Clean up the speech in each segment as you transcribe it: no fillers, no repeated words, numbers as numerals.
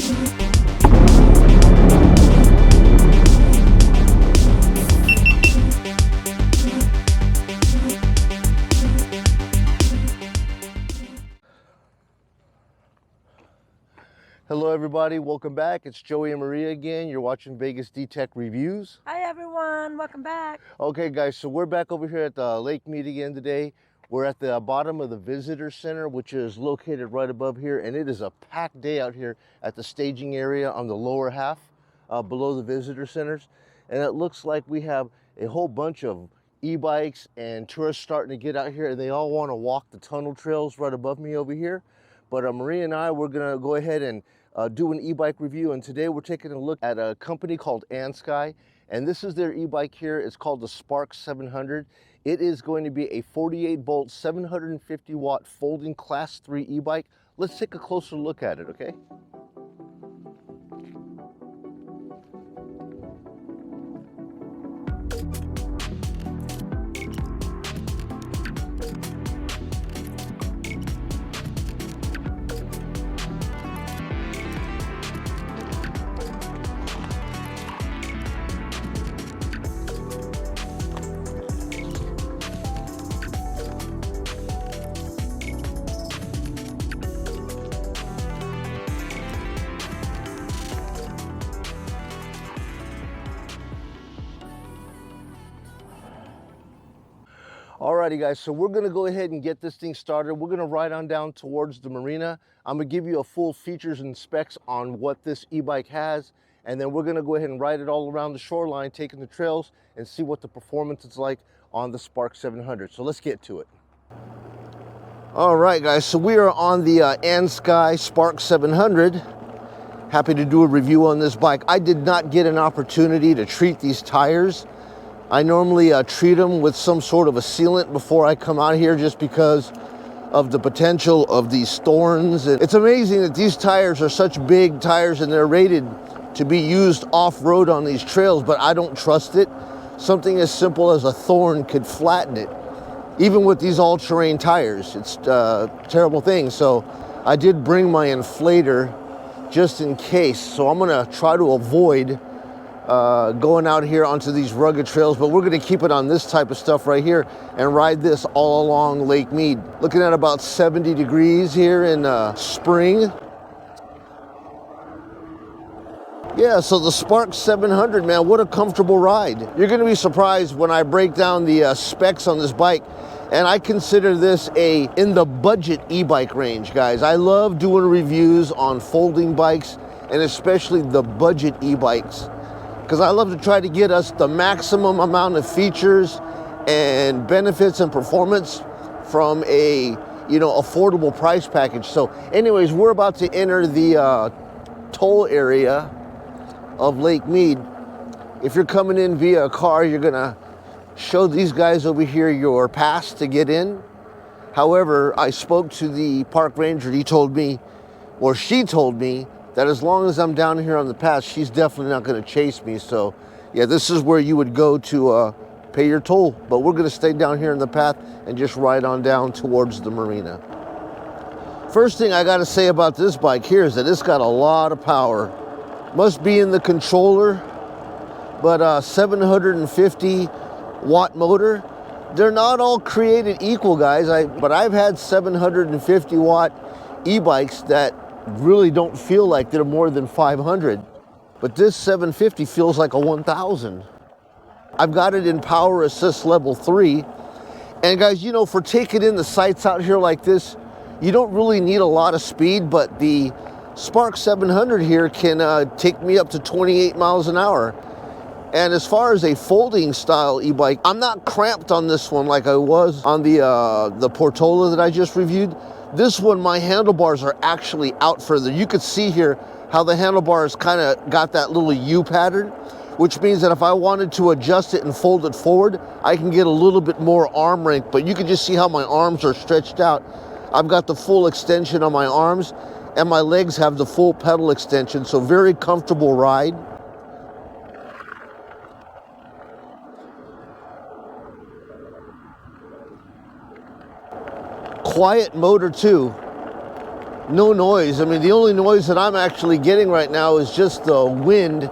Hello everybody, welcome back. It's Joey and Maria again. You're watching VegasDtech Reviews. Hi everyone, welcome back. Okay guys, so we're back over here at the Lake Mead again today. We're at the bottom of the visitor center, which is located right above here, and it is a packed day out here at the staging area on the lower half below the visitor centers. And it looks like we have a whole bunch of e-bikes and tourists starting to get out here, and they all want to walk the tunnel trails right above me over here. But Maria and I, we're gonna go ahead and do an e-bike review, and today we're taking a look at a company called Andsky, and this is their e-bike here. It's called the Spark 700. It is going to be a 48-volt, 750-watt folding Class 3 e-bike. Let's take a closer look at it, okay? Alrighty guys, so we're gonna go ahead and get this thing started. We're gonna ride on down towards the marina. I'm gonna give you a full features and specs on what this e-bike has, and then we're gonna go ahead and ride it all around the shoreline, taking the trails, and see what the performance is like on the Spark 700. So let's get to it. All right guys, so we are on the Andsky Spark 700. Happy to do a review on this bike. I did not get an opportunity to treat these tires. I normally treat them with some sort of a sealant before I come out here, just because of the potential of these thorns. And it's amazing that these tires are such big tires and they're rated to be used off-road on these trails, but I don't trust it. Something as simple as a thorn could flatten it, even with these all-terrain tires. It's a terrible thing. So I did bring my inflator just in case. So I'm gonna try to avoid going out here onto these rugged trails, but we're going to keep it on this type of stuff right here and ride this all along Lake Mead. Looking at about 70 degrees here in spring. Yeah, so the Spark 700, man, what a comfortable ride. You're going to be surprised when I break down the specs on this bike, and I consider this in the budget e-bike range, guys. I love doing reviews on folding bikes, and especially the budget e-bikes, because I love to try to get us the maximum amount of features and benefits and performance from a, affordable price package. So anyways, we're about to enter the toll area of Lake Mead. If you're coming in via a car, you're gonna show these guys over here your pass to get in. However, I spoke to the park ranger. He told me, or she told me, that as long as I'm down here on the pass, she's definitely not going to chase me. So yeah, this is where you would go to pay your toll. But we're going to stay down here in the path and just ride on down towards the marina. First thing I got to say about this bike here is that it's got a lot of power. Must be in the controller, but 750 watt motor. They're not all created equal, guys. But I've had 750 watt e-bikes that really don't feel like they're more than 500, but this 750 feels like a 1000. I've got it in power assist level 3, and guys, for taking in the sights out here like this, you don't really need a lot of speed, but the Spark 700 here can take me up to 28 miles an hour. And as far as a folding style e-bike, I'm not cramped on this one like I was on the Portola that I just reviewed. This one, my handlebars are actually out further. You could see here how the handlebars kind of got that little U pattern, which means that if I wanted to adjust it and fold it forward, I can get a little bit more arm length, but you can just see how my arms are stretched out. I've got the full extension on my arms, and my legs have the full pedal extension, so very comfortable ride. Quiet motor too. no noise. I mean, the only noise that I'm actually getting right now is just the wind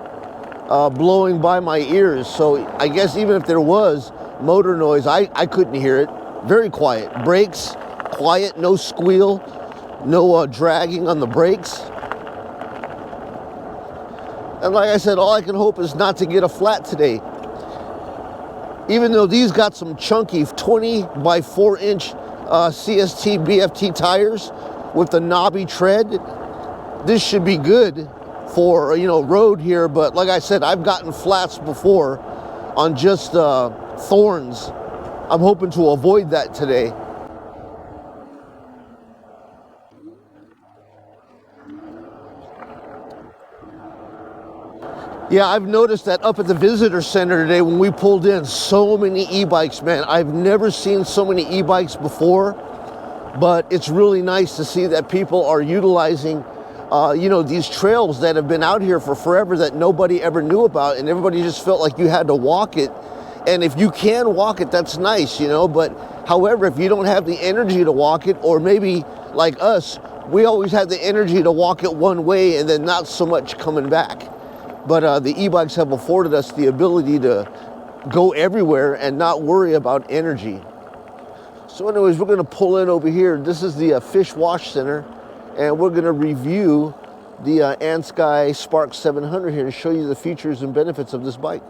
blowing by my ears. So I guess even if there was motor noise, I couldn't hear it. Very quiet. Brakes, quiet, no squeal, no dragging on the brakes. And like I said, all I can hope is not to get a flat today. Even though these got some chunky 20 by 4 inch CST BFT tires with the knobby tread, this should be good for, you know, road here. But like I said, I've gotten flats before on just thorns. I'm hoping to avoid that today. Yeah, I've noticed that up at the visitor center today when we pulled in, so many e-bikes, man. I've never seen so many e-bikes before, but it's really nice to see that people are utilizing, you know, these trails that have been out here for forever that nobody ever knew about, and everybody just felt like you had to walk it. And if you can walk it, that's nice, you know, but however, if you don't have the energy to walk it, or maybe like us, we always had the energy to walk it one way and then not so much coming back. But the e-bikes have afforded us the ability to go everywhere and not worry about energy. So anyways, we're gonna pull in over here. This is the Fish Wash Center, and we're gonna review the Andsky Spark 700 here to show you the features and benefits of this bike.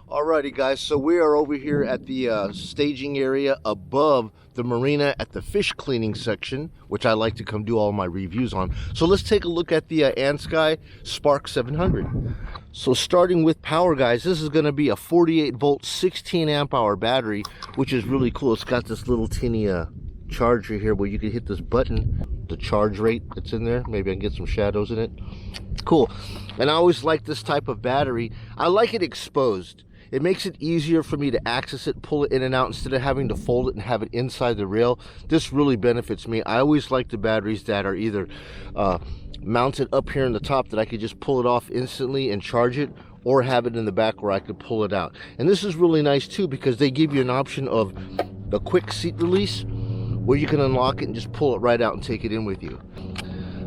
Alrighty guys, so we are over here at the staging area above the marina at the fish cleaning section, which I like to come do all my reviews on. So let's take a look at the Andsky Spark 700. So starting with power, guys, this is going to be a 48 volt 16 amp hour battery, which is really cool. It's got this little teeny charger here where you can hit this button, the charge rate that's in there. Maybe I can get some shadows in it. Cool. And I always like this type of battery. I like it exposed. It makes it easier for me to access it, pull it in and out, instead of having to fold it and have it inside the rail. This really benefits me. I always like the batteries that are either mounted up here in the top that I could just pull it off instantly and charge it, or have it in the back where I could pull it out. And this is really nice too, because they give you an option of a quick seat release where you can unlock it and just pull it right out and take it in with you.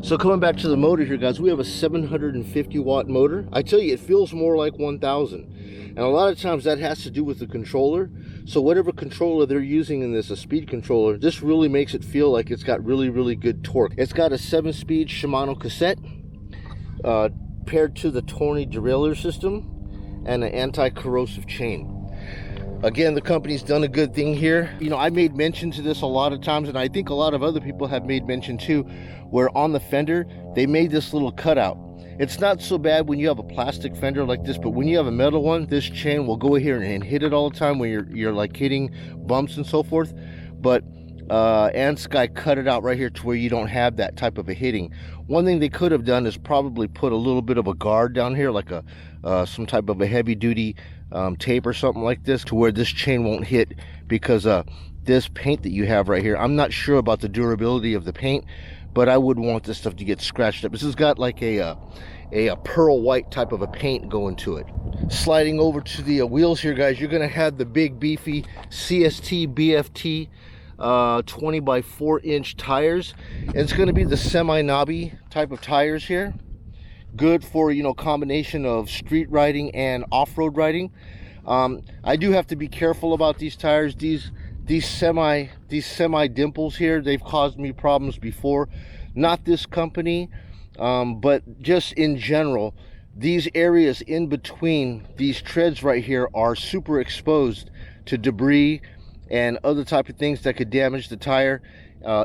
So coming back to the motor here, guys, we have a 750 watt motor. I tell you, it feels more like 1000. And a lot of times that has to do with the controller. So whatever controller they're using in this, a speed controller, this really makes it feel like it's got really, really good torque. It's got a 7-speed Shimano cassette paired to the Tony derailleur system and an anti-corrosive chain. Again, the company's done a good thing here. You know, I made mention to this a lot of times, and I think a lot of other people have made mention too, where on the fender, they made this little cutout. It's not so bad when you have a plastic fender like this, but when you have a metal one, this chain will go here and hit it all the time when you're like hitting bumps and so forth. But Andsky cut it out right here to where you don't have that type of a hitting. One thing they could have done is probably put a little bit of a guard down here, like a some type of a heavy duty tape or something like this, to where this chain won't hit, because this paint that you have right here, I'm not sure about the durability of the paint, but I wouldn't want this stuff to get scratched up. This has got like a pearl white type of a paint going to it. Sliding over to the wheels here, guys, you're gonna have the big beefy CST BFT 20 by 4 inch tires, and it's going to be the semi-knobby type of tires here. Good for, you know, combination of street riding and off-road riding. I do have to be careful about these tires. These semi dimples here, they've caused me problems before. Not this company, but just in general, these areas in between these treads right here are super exposed to debris and other type of things that could damage the tire.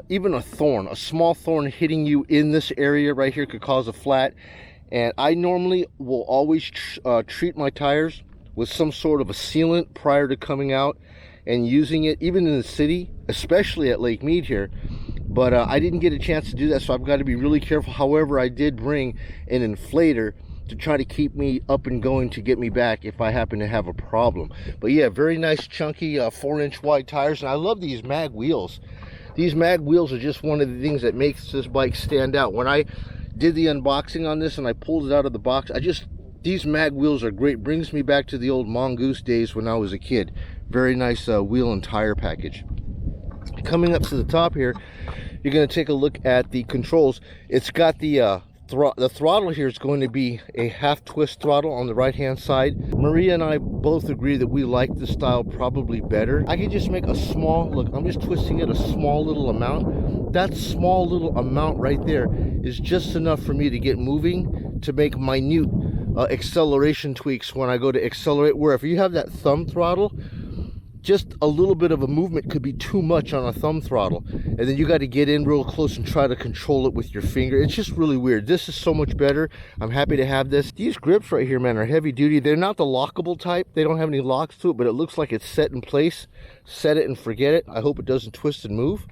Even a thorn, a small thorn hitting you in this area right here could cause a flat. And I normally will always treat my tires with some sort of a sealant prior to coming out and using it, even in the city, especially at Lake Mead here. But I didn't get a chance to do that, so I've got to be really careful. However, I did bring an inflator to try to keep me up and going to get me back if I happen to have a problem. But yeah, very nice chunky 4-inch wide tires, and I love these mag wheels. These mag wheels are just one of the things that makes this bike stand out. When I did the unboxing on this and I pulled it out of the box, these mag wheels are great. Brings me back to the old mongoose days when I was a kid. Very nice wheel and tire package. Coming up to the top here, you're going to take a look at the controls. It's got the throttle here is going to be a half twist throttle on the right hand side. Maria and I both agree that we like this style probably better. I can just make a small, look, I'm just twisting it a small little amount. That small little amount right there is just enough for me to get moving, to make minute acceleration tweaks when I go to accelerate. Where if you have that thumb throttle, just a little bit of a movement could be too much on a thumb throttle, and then you got to get in real close and try to control it with your finger. It's just really weird. This is so much better. I'm happy to have this. These grips right here, man, are heavy duty. They're not the lockable type. They don't have any locks to it, but it looks like it's set in place. Set it and forget it. I hope it doesn't twist and move.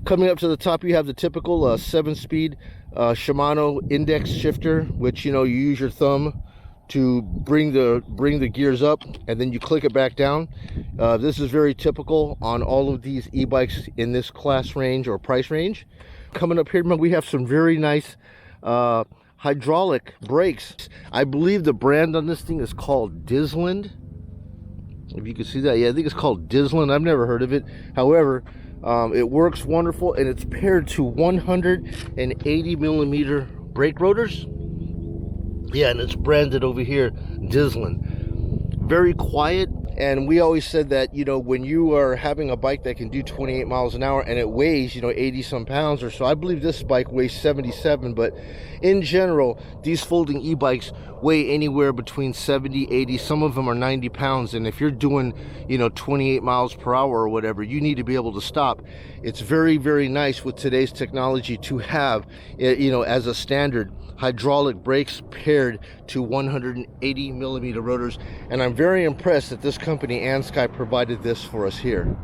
Coming up to the top, you have the typical 7-speed Shimano index shifter, which, you know, you use your thumb to bring the gears up, and then you click it back down. This is very typical on all of these e-bikes in this class range or price range. Coming up here, man, we have some very nice hydraulic brakes. I believe the brand on this thing is called Disland. If you can see that, yeah, I think it's called Disland. I've never heard of it. However, it works wonderful, and it's paired to 180 millimeter brake rotors. Yeah, and it's branded over here Disland. Very quiet, and we always said that, you know, when you are having a bike that can do 28 miles an hour and it weighs, you know, 80 some pounds or so. I believe this bike weighs 77, but in general, these folding e-bikes weigh anywhere between 70, 80, some of them are 90 pounds, and if you're doing, you know, 28 miles per hour or whatever, you need to be able to stop. It's very, very nice with today's technology to have, you know, as a standard, hydraulic brakes paired to 180 millimeter rotors, and I'm very impressed that this company Andsky provided this for us here.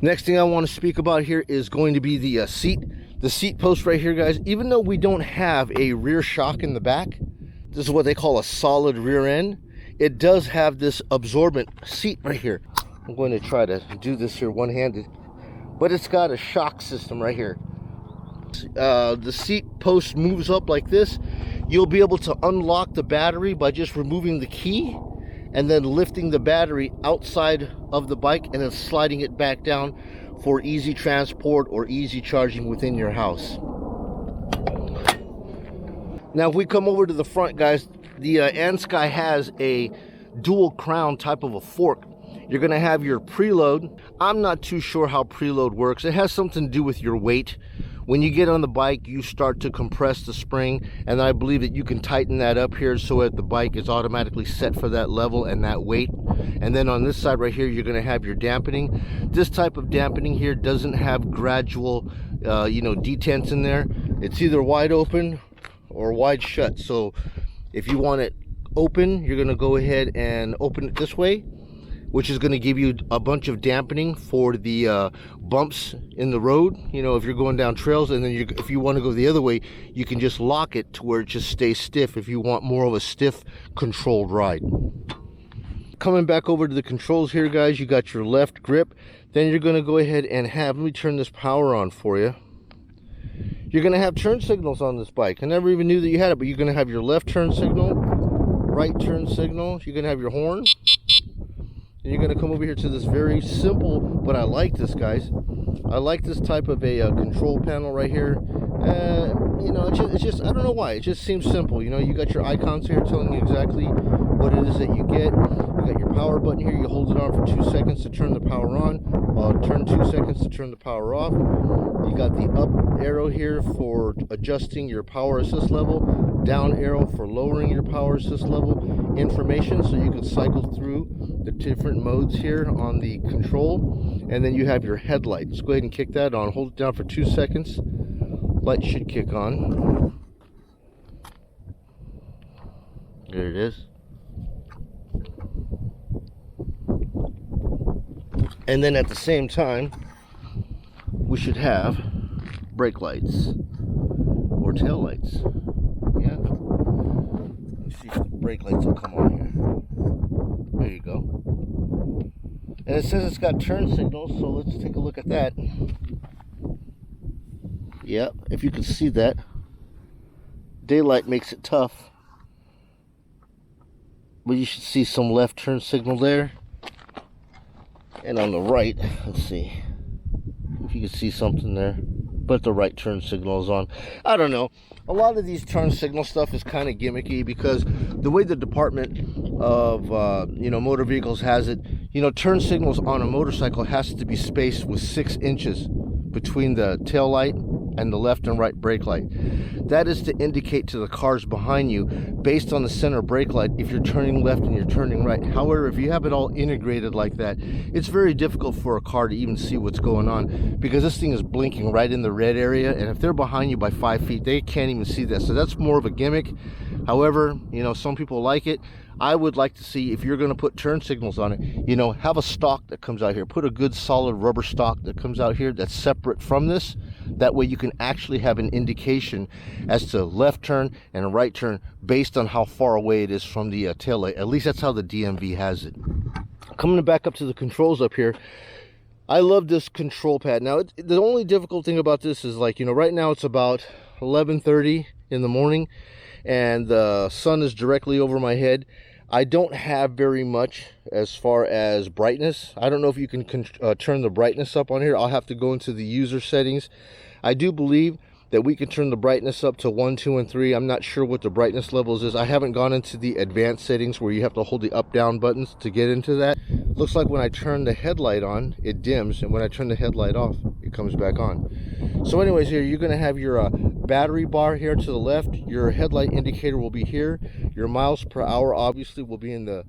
Next thing I want to speak about here is going to be the seat post right here, guys. Even though we don't have a rear shock in the back, this is what they call a solid rear end, it does have this absorbent seat right here. I'm going to try to do this here one-handed, but it's got a shock system right here. The seat post moves up like this. You'll be able to unlock the battery by just removing the key and then lifting the battery outside of the bike and then sliding it back down for easy transport or easy charging within your house. Now if we come over to the front, guys, the Andsky has a dual crown type of a fork. You're going to have your preload. I'm not too sure how preload works. It has something to do with your weight. When you get on the bike, you start to compress the spring, and I believe that you can tighten that up here so that the bike is automatically set for that level and that weight. And then on this side right here, you're going to have your dampening. This type of dampening here doesn't have gradual, you know, detents in there. It's either wide open or wide shut. So if you want it open, you're going to go ahead and open it this way, which is going to give you a bunch of dampening for the bumps in the road, you know, if you're going down trails. And then if you want to go the other way, you can just lock it to where it just stays stiff if you want more of a stiff controlled ride. Coming back over to the controls here, guys, you got your left grip. Then you're going to go ahead and have, let me turn this power on for you. You're going to have turn signals on this bike. I never even knew that you had it, but you're going to have your left turn signal, right turn signal. You're going to have your horn. And you're going to come over here to this very simple, but I like this, guys. I like this type of a control panel right here. You know, it's just, I don't know why. It just seems simple. You know, you got your icons here telling you exactly what it is that you get. You got your power button here. You hold it on for 2 seconds to turn the power on. Turn 2 seconds to turn the power off. You got the up arrow here for adjusting your power assist level. Down arrow for lowering your power assist level information, so you can cycle through the different modes here on the control. And then you have your headlights. Go ahead and kick that on. Hold it down for 2 seconds. Light should kick on. There it is. And then at the same time, we should have brake lights or tail lights. Yeah. Let's see if the brake lights will come on here. There you go. And it says it's got turn signals, so let's take a look at that. Yep, if you can see that. Daylight makes it tough. But you should see some left turn signal there. And on the right, let's see if you can see something there, but the right turn signal is on. I don't know, a lot of these turn signal stuff is kind of gimmicky, because the way the Department of motor vehicles has it, turn signals on a motorcycle has to be spaced with 6 inches between the tail light and the left and right brake light. That is to indicate to the cars behind you, based on the center brake light, if you're turning left and you're turning right. However, if you have it all integrated like that, it's very difficult for a car to even see what's going on, because this thing is blinking right in the red area, and if they're behind you by 5 feet, they can't even see that. So that's more of a gimmick. However, some people like it. I would like to see, if you're going to put turn signals on it, have a stock that comes out here. Put a good solid rubber stock that comes out here that's separate from this. That way you can actually have an indication as to left turn and right turn based on how far away it is from the tail light. At least that's how the DMV has it. Coming back up to the controls up here, I love this control pad. Now, the only difficult thing about this is, like, right now it's about 11:30 in the morning, and the sun is directly over my head. I don't have very much as far as brightness. I don't know if you can turn the brightness up on here. I'll have to go into the user settings. I do believe that we can turn the brightness up to 1, 2, and 3. I'm not sure what the brightness levels is. I haven't gone into the advanced settings where you have to hold the up down buttons to get into that. Looks like when I turn the headlight on, it dims, and when I turn the headlight off, it comes back on. So anyways, here you're going to have your battery bar here to the left. Your headlight indicator will be here. Your miles per hour obviously will be in the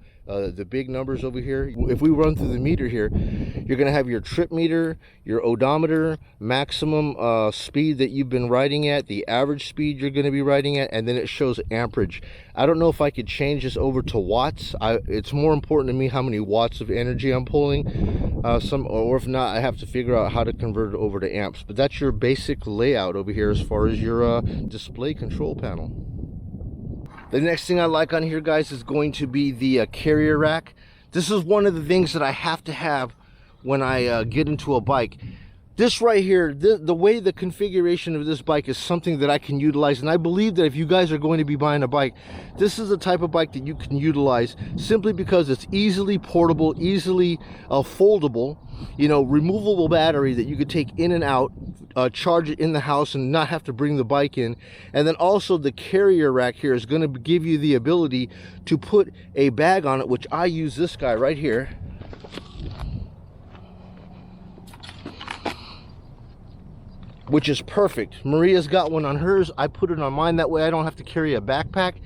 big numbers over here. If we run through the meter here, you're going to have your trip meter, your odometer, maximum speed that you've been riding at, the average speed you're going to be riding at, and then it shows amperage. I don't know if I could change this over to watts. It's more important to me how many watts of energy I'm pulling, or if not, I have to figure out how to convert it over to amps. But that's your basic layout over here as far as your display control panel. The next thing I like on here, guys, is going to be the carrier rack. This is one of the things that I have to have when I get into a bike. This right here, the way the configuration of this bike is something that I can utilize, and I believe that if you guys are going to be buying a bike, this is the type of bike that you can utilize, simply because it's easily portable, easily foldable, removable battery that you could take in and out, charge it in the house and not have to bring the bike in. And then also the carrier rack here is going to give you the ability to put a bag on it, which I use this guy right here. Which is perfect. Maria's got one on hers. I put it on mine. That way I don't have to carry a backpack.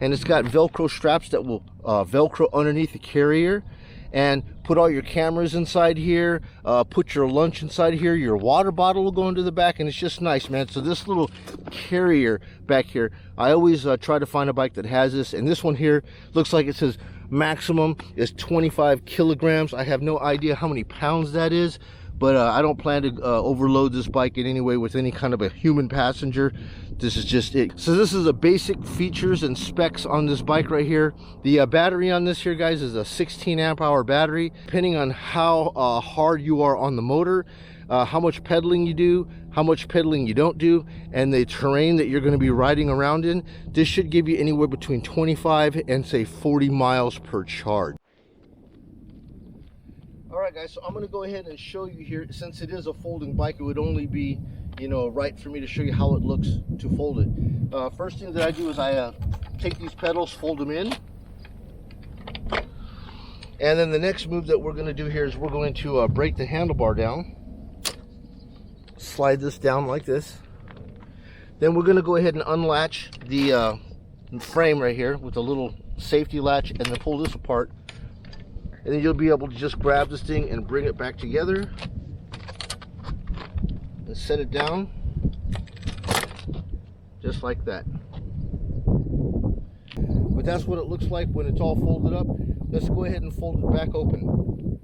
And it's got Velcro straps that will Velcro underneath the carrier. And put all your cameras inside here. Put your lunch inside here. Your water bottle will go into the back. And it's just nice, man. So this little carrier back here, I always try to find a bike that has this. And this one here looks like it says maximum is 25 kilograms. I have no idea how many pounds that is. But I don't plan to overload this bike in any way with any kind of a human passenger. This is just it. So this is the basic features and specs on this bike right here. The battery on this here, guys, is a 16 amp hour battery. Depending on how hard you are on the motor, how much pedaling you do, how much pedaling you don't do, and the terrain that you're going to be riding around in, this should give you anywhere between 25 and say 40 miles per charge. Alright guys, so I'm going to go ahead and show you here. Since it is a folding bike, it would only be, right for me to show you how it looks to fold it. First thing that I do is I take these pedals, fold them in. And then the next move that we're going to do here is we're going to break the handlebar down. Slide this down like this. Then we're going to go ahead and unlatch the frame right here with a little safety latch, and then pull this apart. And then you'll be able to just grab this thing and bring it back together and set it down just like that. But that's what it looks like when it's all folded up. Let's go ahead and fold it back open.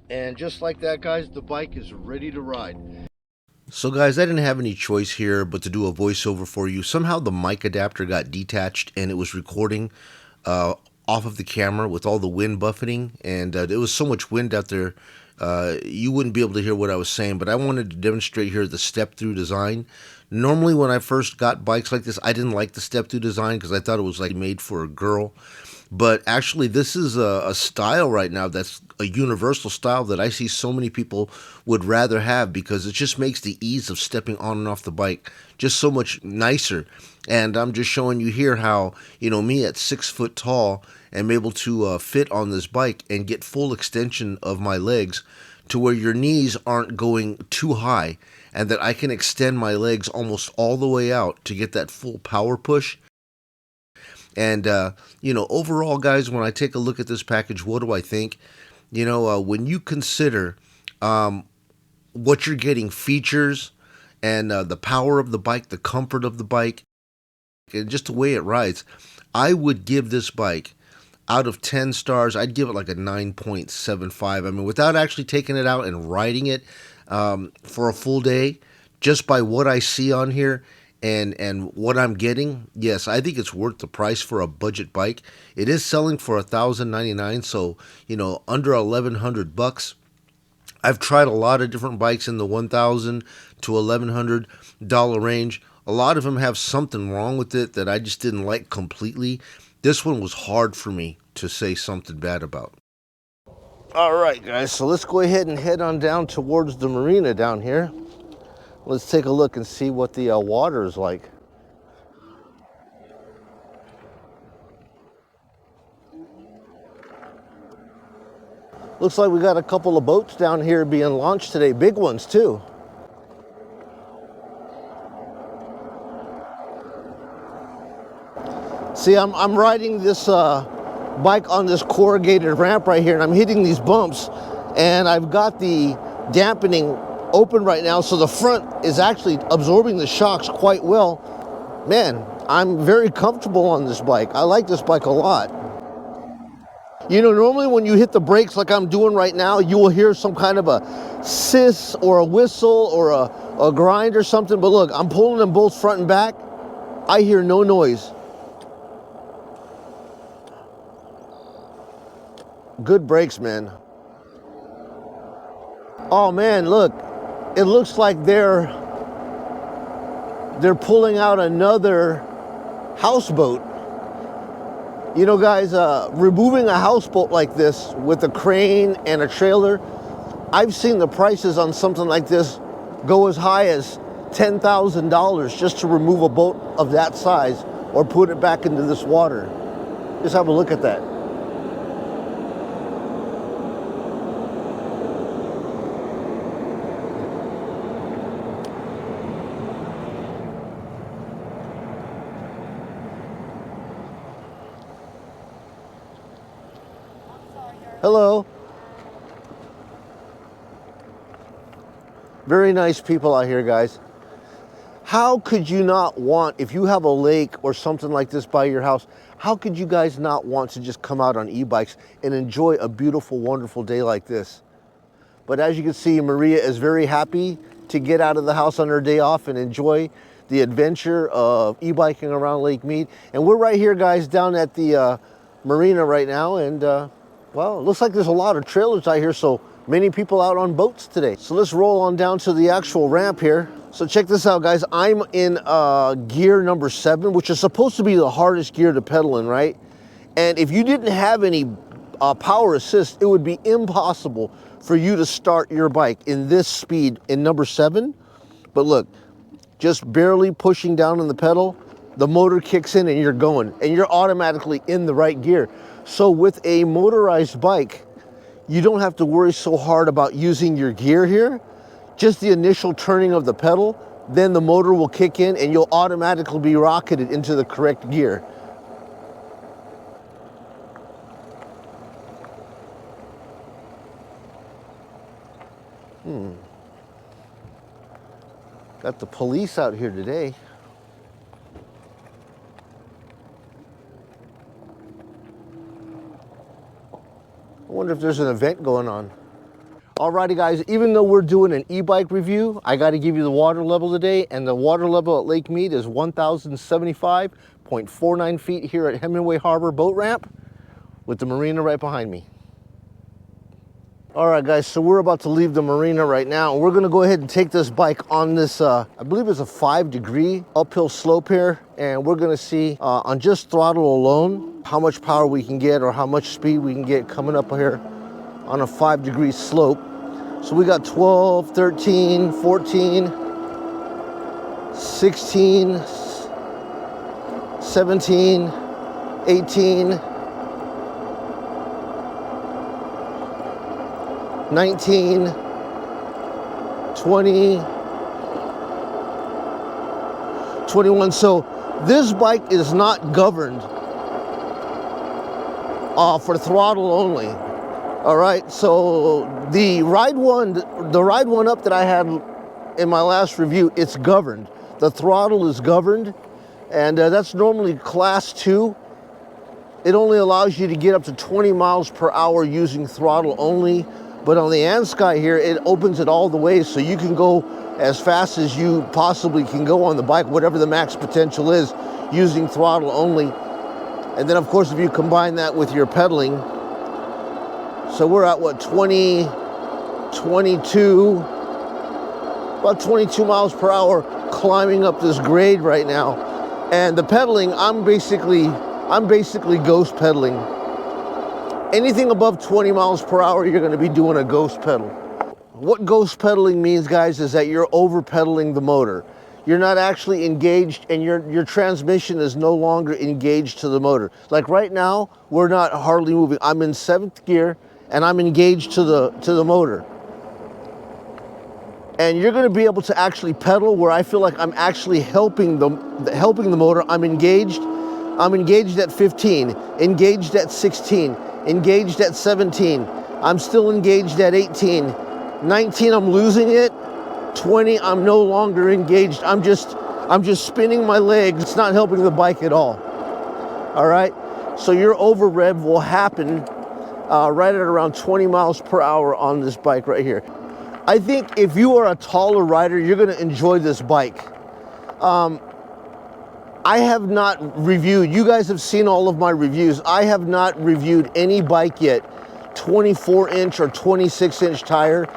And just like that, guys, the bike is ready to ride. So guys, I didn't have any choice here but to do a voiceover for you. Somehow the mic adapter got detached and it was recording off of the camera with all the wind buffeting, and there was so much wind out there you wouldn't be able to hear what I was saying, but I wanted to demonstrate here the step-through design. Normally when I first got bikes like this, I didn't like the step-through design because I thought it was like made for a girl. But actually, this is a style right now that's a universal style that I see so many people would rather have, because it just makes the ease of stepping on and off the bike just so much nicer. And I'm just showing you here how, me at 6 foot tall am able to fit on this bike and get full extension of my legs to where your knees aren't going too high, and that I can extend my legs almost all the way out to get that full power push. And, overall, guys, when I take a look at this package, what do I think? When you consider what you're getting, features and the power of the bike, the comfort of the bike, and just the way it rides, I would give this bike, out of 10 stars, I'd give it like a 9.75. I mean, without actually taking it out and riding it for a full day, just by what I see on here, and what I'm getting, yes, I think it's worth the price for a budget bike. It is selling for $1,099, so under $1,100. I've tried a lot of different bikes in the $1,000 to $1,100 range. A lot of them have something wrong with it that I just didn't like completely. This one was hard for me to say something bad about. All right, guys, so let's go ahead and head on down towards the marina down here. Let's take a look and see what the water is like. Looks like we got a couple of boats down here being launched today, big ones too. See, I'm riding this bike on this corrugated ramp right here, and I'm hitting these bumps, and I've got the dampening open right now, so the front is actually absorbing the shocks quite well. Man, I'm very comfortable on this bike. I like this bike a lot. Normally when you hit the brakes like I'm doing right now, you will hear some kind of a hiss or a whistle or a grind or something, but look, I'm pulling them both front and back. I hear no noise. Good brakes, man. Oh man, look. It looks like they're pulling out another houseboat. Guys, removing a houseboat like this with a crane and a trailer, I've seen the prices on something like this go as high as $10,000 just to remove a boat of that size or put it back into this water. Just have a look at that. Hello. Very nice people out here, guys. How could you not want, if you have a lake or something like this by your house, how could you guys not want to just come out on e-bikes and enjoy a beautiful, wonderful day like this? But as you can see, Maria is very happy to get out of the house on her day off and enjoy the adventure of e-biking around Lake Mead. And we're right here, guys, down at the marina right now, and well, it looks like there's a lot of trailers out here, so many people out on boats today. So let's roll on down to the actual ramp here. So check this out, guys. I'm in gear number 7, which is supposed to be the hardest gear to pedal in, right? And if you didn't have any power assist, it would be impossible for you to start your bike in this speed in number 7. But look, just barely pushing down on the pedal, the motor kicks in and you're going, and you're automatically in the right gear. So with a motorized bike, you don't have to worry so hard about using your gear here. Just the initial turning of the pedal, then the motor will kick in and you'll automatically be rocketed into the correct gear. Got the police out here today. I wonder if there's an event going on. Alrighty guys, even though we're doing an e-bike review, I got to give you the water level today, and the water level at Lake Mead is 1,075.49 feet here at Hemingway Harbor boat ramp with the marina right behind me. Alright guys, so we're about to leave the marina right now, and we're going to go ahead and take this bike on this, I believe it's a 5-degree uphill slope here, and we're going to see on just throttle alone how much power we can get or how much speed we can get coming up here on a 5-degree slope. So we got 12, 13, 14, 16, 17, 18, 19, 20, 21. So this bike is not governed for throttle only. All right, so the ride one up that I had in my last review, it's governed. The throttle is governed, and that's normally class 2. It only allows you to get up to 20 miles per hour using throttle only. But on the Andsky here, it opens it all the way, so you can go as fast as you possibly can go on the bike, whatever the max potential is, using throttle only. And then of course, if you combine that with your pedaling, so we're at what, 22, about 22 miles per hour climbing up this grade right now. And the pedaling, I'm basically ghost pedaling. Anything above 20 miles per hour, you're gonna be doing a ghost pedal. What ghost pedaling means, guys, is that you're over pedaling the motor. You're not actually engaged, and your transmission is no longer engaged to the motor. Like right now, we're not hardly moving. I'm in 7th gear, and I'm engaged to the motor. And you're going to be able to actually pedal where I feel like I'm actually helping the motor. I'm engaged at 15, engaged at 16, engaged at 17. I'm still engaged at 18. 19, I'm losing it. 20, I'm no longer engaged. I'm just spinning my legs. It's not helping the bike at all. All right. So your over rev will happen right at around 20 miles per hour on this bike right here. I think if you are a taller rider, you're going to enjoy this bike. I have not reviewed, you guys have seen all of my reviews. I have not reviewed any bike yet, 24-inch or 26-inch tire.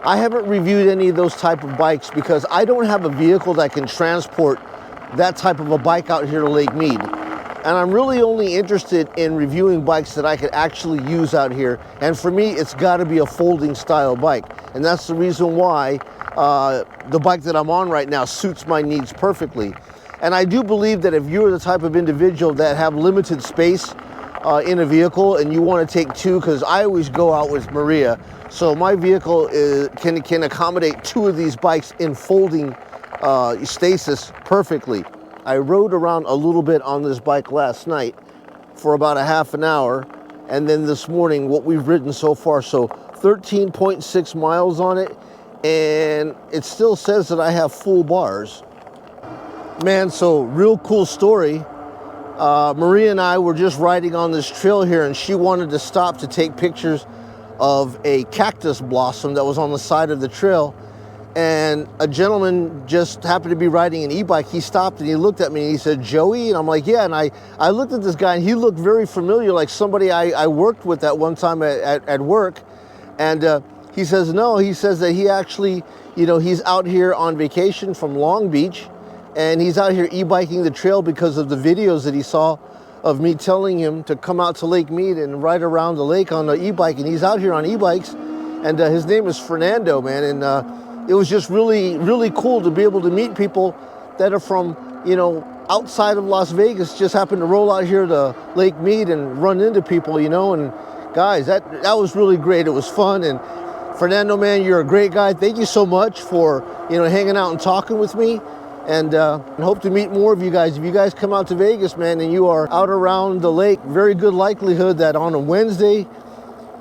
I haven't reviewed any of those type of bikes because I don't have a vehicle that can transport that type of a bike out here to Lake Mead. And I'm really only interested in reviewing bikes that I could actually use out here. And for me, it's got to be a folding style bike. And that's the reason why the bike that I'm on right now suits my needs perfectly. And I do believe that if you're the type of individual that have limited space in a vehicle and you want to take two, because I always go out with Maria, so my vehicle can accommodate 2 of these bikes in folding stasis perfectly. I rode around a little bit on this bike last night for about a half an hour, and then this morning what we've ridden so far, so 13.6 miles on it, and it still says that I have full bars. Man, so real cool story. Maria and I were just riding on this trail here, and she wanted to stop to take pictures of a cactus blossom that was on the side of the trail. And a gentleman just happened to be riding an e-bike. He stopped and he looked at me and he said, "Joey?" And I'm like, "Yeah." And I looked at this guy and he looked very familiar, like somebody I worked with at one time at work. And he says, no, he says that he actually, he's out here on vacation from Long Beach, and he's out here e-biking the trail because of the videos that he saw of me telling him to come out to Lake Mead and ride around the lake on the e-bike. And he's out here on e-bikes, and his name is Fernando, man. And it was just really, really cool to be able to meet people that are from, outside of Las Vegas, just happen to roll out here to Lake Mead and run into people, and guys, that was really great. It was fun. And Fernando, man, you're a great guy. Thank you so much for, hanging out and talking with me. And hope to meet more of you guys. If you guys come out to Vegas, man, and you are out around the lake, very good likelihood that on a Wednesday,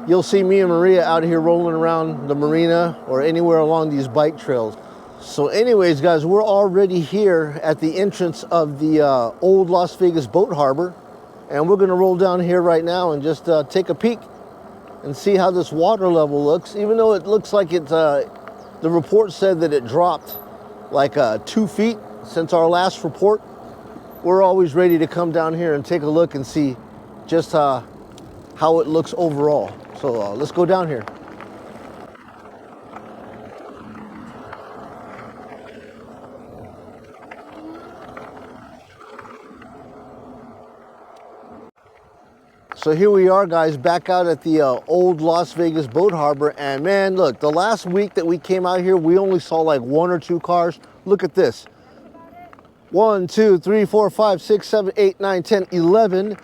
you'll see me and Maria out here rolling around the marina or anywhere along these bike trails. So anyways, guys, we're already here at the entrance of the old Las Vegas boat harbor. And we're gonna roll down here right now and just take a peek and see how this water level looks. Even though it looks like it's, the report said that it dropped like 2 feet since our last report. We're always ready to come down here and take a look and see just how it looks overall. So let's go down here. So here we are, guys, back out at the old Las Vegas boat harbor. And man, look, the last week that we came out here, we only saw like 1 or 2 cars. Look at this. 1, 2, 3, 4, 5, 6, 7, 8, 9, 10, 11.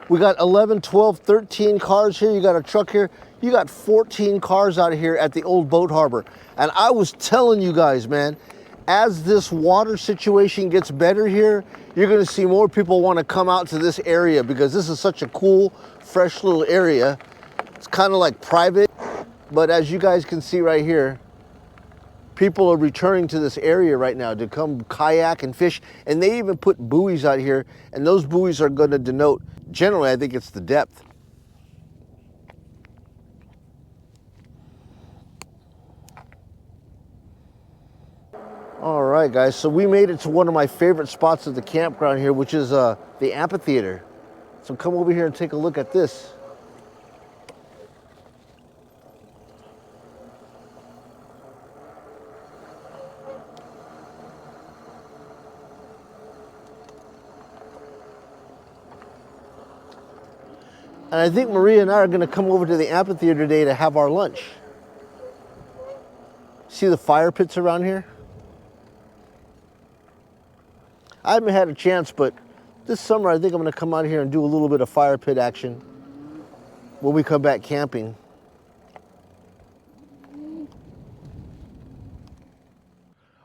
We got 11, 12, 13 cars here. You got a truck here. You got 14 cars out here at the old boat harbor. And I was telling you guys, man, as this water situation gets better here, you're gonna see more people wanna come out to this area because this is such a cool, fresh little area. It's kind of like private, but as you guys can see right here, people are returning to this area right now to come kayak and fish, and they even put buoys out here, and those buoys are gonna denote, generally I think it's the depth. All right, guys, so we made it to one of my favorite spots of the campground here, which is the amphitheater. So come over here and take a look at this. And I think Maria and I are gonna come over to the amphitheater today to have our lunch. See the fire pits around here? I haven't had a chance, but this summer I think I'm gonna come out here and do a little bit of fire pit action when we come back camping.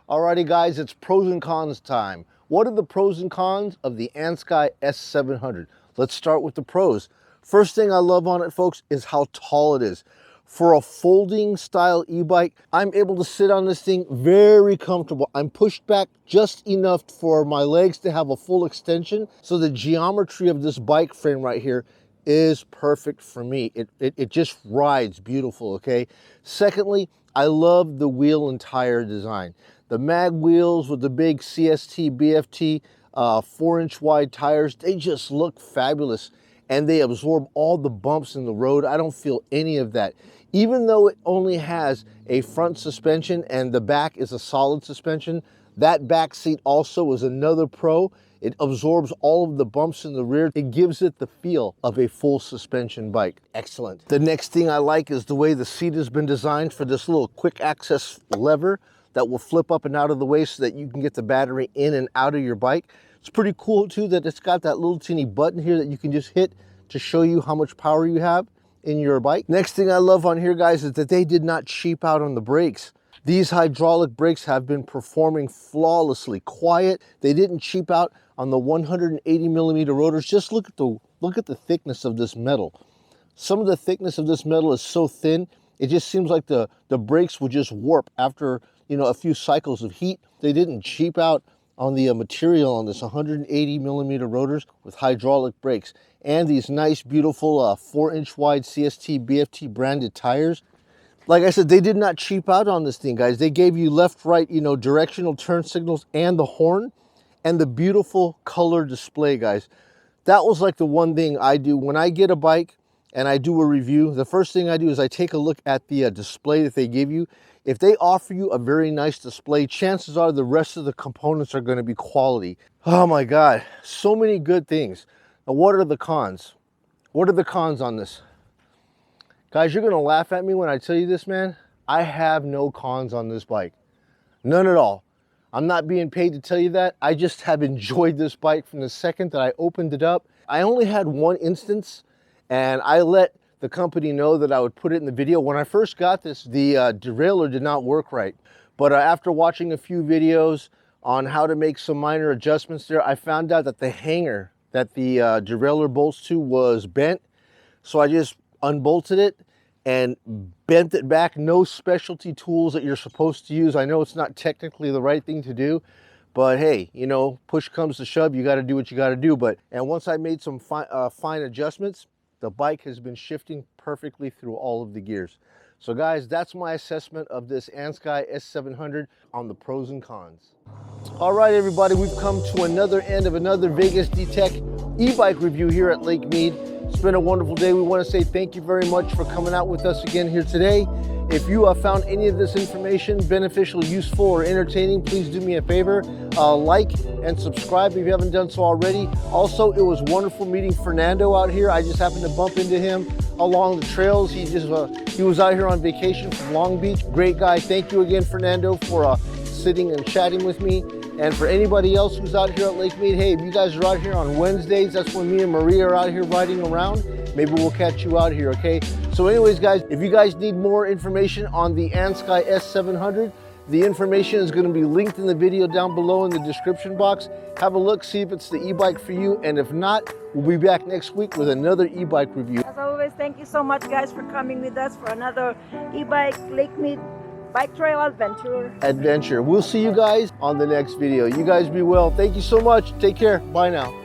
Alrighty guys, it's pros and cons time. What are the pros and cons of the Andsky S700? Let's start with the pros. First thing I love on it, folks, is how tall it is. For a folding style e-bike, I'm able to sit on this thing very comfortable. I'm pushed back just enough for my legs to have a full extension. So the geometry of this bike frame right here is perfect for me. It just rides beautiful, okay? Secondly, I love the wheel and tire design. The mag wheels with the big CST, BFT, 4-inch wide tires, they just look fabulous. And they absorb all the bumps in the road. I don't feel any of that. Even though it only has a front suspension and the back is a solid suspension, that back seat also is another pro. It absorbs all of the bumps in the rear. It gives it the feel of a full suspension bike. Excellent. The next thing I like is the way the seat has been designed for this little quick access lever that will flip up and out of the way so that you can get the battery in and out of your bike. It's pretty cool too that it's got that little teeny button here that you can just hit to show you how much power you have in your bike. Next thing I love on here, guys, is that they did not cheap out on the brakes. These hydraulic brakes have been performing flawlessly, quiet. They didn't cheap out on the 180 millimeter rotors. Just look at the thickness of this metal. Some of the thickness of this metal is so thin, it just seems like the brakes would just warp after, you know, a few cycles of heat. They didn't cheap out on the material on this 180 millimeter rotors with hydraulic brakes and these nice, beautiful 4-inch wide CST BFT branded tires. Like I said, they did not cheap out on this thing, guys. They gave you left, right, you know, directional turn signals and the horn and the beautiful color display, guys. That was like the one thing I do when I get a bike and I do a review. The first thing I do is I take a look at the display that they give you. If they offer you a very nice display, chances are the rest of the components are going to be quality. Oh my God, so many good things. Now, what are the cons? What are the cons on this? Guys, you're going to laugh at me when I tell you this, man. I have no cons on this bike. None at all. I'm not being paid to tell you that. I just have enjoyed this bike from the second that I opened it up. I only had one instance, and I let the company know that I would put it in the video. When I first got this, the derailleur did not work right. But after watching a few videos on how to make some minor adjustments there, I found out that the hanger that the derailleur bolts to was bent. So I just unbolted it and bent it back. No specialty tools that you're supposed to use. I know it's not technically the right thing to do, but hey, you know, push comes to shove, you got to do what you got to do. And once I made some fine adjustments, the bike has been shifting perfectly through all of the gears. So guys, that's my assessment of this Andsky S700 on the pros and cons. All right, everybody, we've come to another end of another VegasDtech e-bike review here at Lake Mead. It's been a wonderful day. We want to say thank you very much for coming out with us again here today. If you have found any of this information beneficial, useful, or entertaining, please do me a favor, like and subscribe if you haven't done so already. Also, it was wonderful meeting Fernando out here. I just happened to bump into him along the trails. He was out here on vacation from Long Beach. Great guy. Thank you again, Fernando, for sitting and chatting with me. And for anybody else who's out here at Lake Mead, hey, if you guys are out here on Wednesdays, that's when me and Maria are out here riding around. Maybe we'll catch you out here, okay? So anyways, guys, if you guys need more information on the Andsky S700, the information is going to be linked in the video down below in the description box. Have a look, see if it's the e-bike for you. And if not, we'll be back next week with another e-bike review. As always, thank you so much, guys, for coming with us for another e-bike Lake Mead bike trail adventure. We'll see you guys on the next video. You guys be well. Thank you so much. Take care. Bye now.